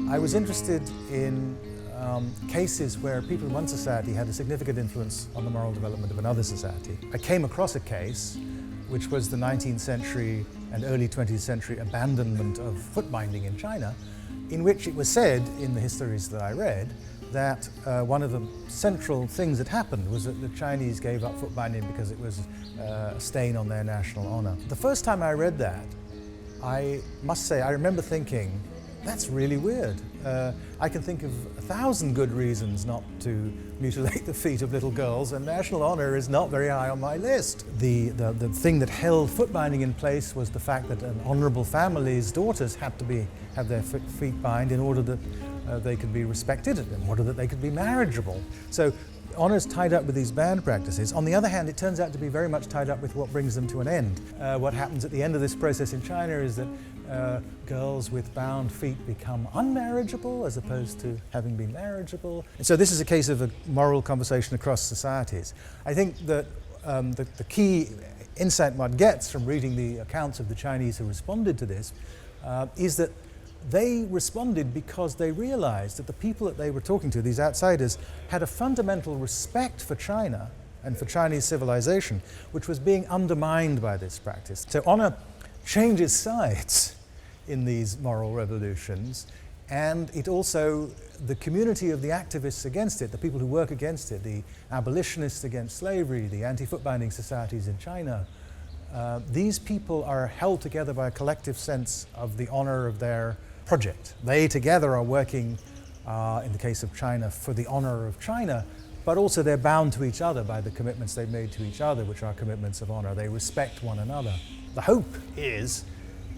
I was interested in cases where people in one society had a significant influence on the moral development of another society. I came across a case which was the 19th century and early 20th century abandonment of foot binding in China, in which it was said in the histories that I read that one of the central things that happened was that the Chinese gave up foot binding because it was a stain on their national honor. The first time I read that, I must say I remember thinking, that's really weird. I can think of 1,000 good reasons not to mutilate the feet of little girls, and national honor is not very high on my list. The thing that held foot binding in place was the fact that an honorable family's daughters had to have their feet bound in order that they could be respected, in order that they could be marriageable. So honor is tied up with these banned practices. On the other hand, it turns out to be very much tied up with what brings them to an end. What happens at the end of this process in China is that girls with bound feet become unmarriageable as opposed to having been marriageable. And so this is a case of a moral conversation across societies. I think that the key insight one gets from reading the accounts of the Chinese who responded to this is that they responded because they realized that the people that they were talking to, these outsiders, had a fundamental respect for China and for Chinese civilization, which was being undermined by this practice. So honor changes sides in these moral revolutions, and it also, the community of the activists against it, the people who work against it, the abolitionists against slavery, the anti-foot binding societies in China, these people are held together by a collective sense of the honor of their project. They together are working, in the case of China, for the honor of China, but also they're bound to each other by the commitments they've made to each other, which are commitments of honor. They respect one another. The hope is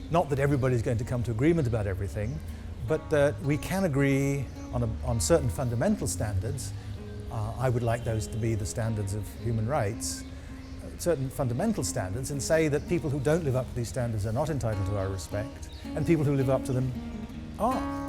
not that everybody's going to come to agreement about everything, but that we can agree on certain fundamental standards. I would like those to be the standards of human rights, certain fundamental standards, and say that people who don't live up to these standards are not entitled to our respect, and people who live up to them are.